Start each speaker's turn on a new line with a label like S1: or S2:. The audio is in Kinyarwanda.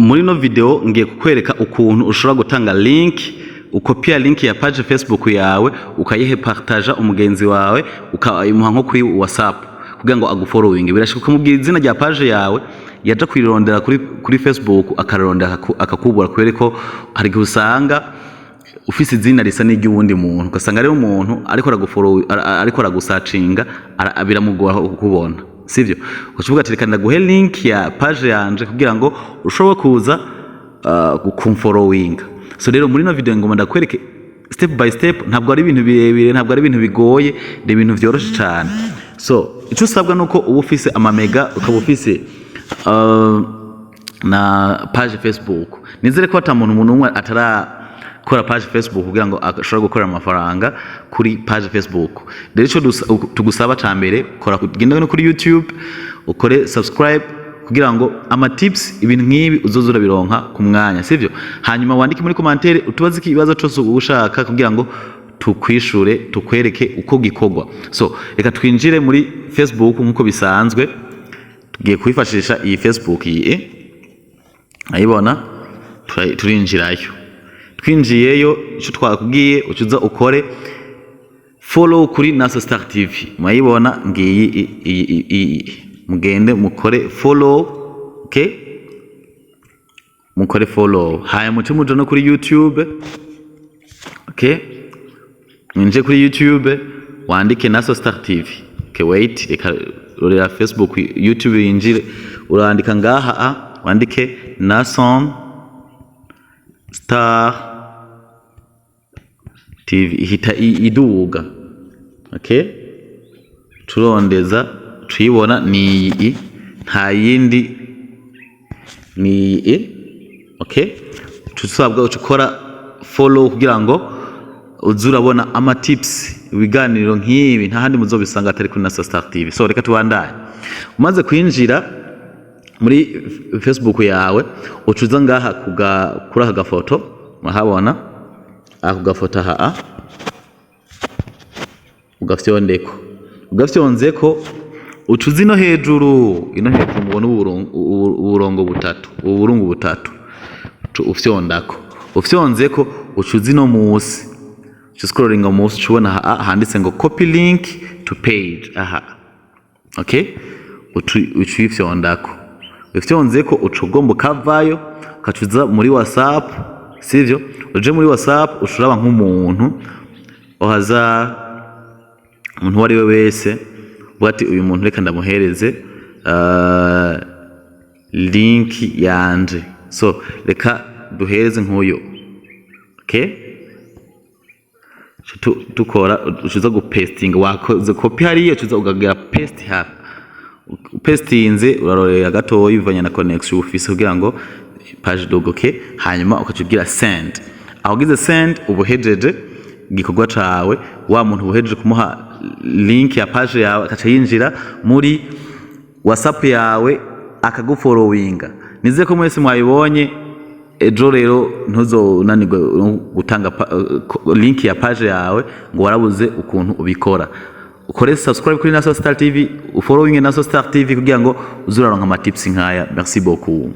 S1: Muri no video ngiye kukwereka ukuntu ushobora gutanga link, ukopia link ya page Facebook yawe ukayihe partage umugenzi wawe ukayimuha nko kuri WhatsApp kugira ngo agufollowing. Birashika kumubwira izina rya page yawe yaje kwirondera kuri Facebook akarondera akakubura kwereko hari gusanga ufise izina risa n'iry'uwundi muntu ugasanga rero umuntu ariko aragufollow ariko aragusearchinga biramugora kukubona, sivyo? Ukavuga ati reka ndaguhe link ya page yanje kugira ngo ushobore kuza gukumfollowing. So rero muri no video ngoma ndakwereke step by step, ntabwo ari ibintu birebire, ntabwo ari ibintu bigoye, ni ibintu vyoroshe cyane. So icyo usabwa nuko uba ufise amamega, ukaba ufise na page Facebook. Nizere ko muntu umwe atarakora page Facebook kugira ngo ashobore gukora amafaranga kuri page Facebook. Rero icyo tugusaba cyambere, kora kugenda no kuri YouTube ukore subscribe kugira ngo ama tips ibintu nk'ibi uzozura bironka ku mwanya, sivyo? Hanyuma wandike muri commentaire utubaze ikibazo cyose ushaka kugira ngo tukwishure tukwereke uko gikogwa. So reka twinjire muri Facebook nkuko bisanzwe. Tugiye kwifashisha iyi Facebook iyi, ayibona, turinjirayo. Twinjiyeyo icyo twakubwiye ucuza ukore follow kuri Naso Star TV. Mwayibona ngiyi mugende mukore follow, okay? Mukore follow. Haya muce mujo no kuri YouTube, okay? Mwinje kuri YouTube wandike Naso Star TV. Okay, wait, reka rorera Facebook, YouTube yinjire, urandika ngaha wandike Naso Star TV ihita iduga, okay? Turondeza tuyibona ni iyi, nta yindi ni iyi, okay? Tusabwa ukora follow kugira ngo uzurabona ama tips ibiganiro nk'ibi nta handi muzobisanga atari kuri Naso Star TV. So reka tubandanye. Umaze kwinjira muri Facebook yawe ucuza ngaha kuri aka gafoto, murahabona ako gafoto aha, ugafyondeko ucuza ino hejuru mubona uburungu butatu ufyondako ucuza ino musi, scrolling musi ucubona handitse ngo copy link to page aha, okay? Ucuyifyondako ufyonzeko ucugomba kavayo ukacuza muri WhatsApp, sivyo? Uje muri WhatsApp ushuraba nk'umuntu ohaza umuntu wari we wese bati uyu muntu reka ndamuhereze link yanje. So reka duhereze nk'uyo, okay? Tukora ucuza gupasting, wakoze copy hariya ucuza ugagira paste hapa, pastinze urarorera gato yivanya na connection ufise kugira ngo page dog, okay? Hanyuma ukacugira send. Aho send ubuhejeje gikorwa cawe, wa muntu ubuhejeje kumuha link ya page yawe akaca yinjira muri WhatsApp yawe akagufollowinga. Nize ko mwese mwayibonye. Ejo rero ntuzonanirwe gutanga link ya page yawe ngo warabuze ukuntu ubikora. Ukore subscribe kuri Naso Star TV, ufollowing Naso Star TV kugira ngo uzuraronka ama tips nkaya. Merci beaucoup.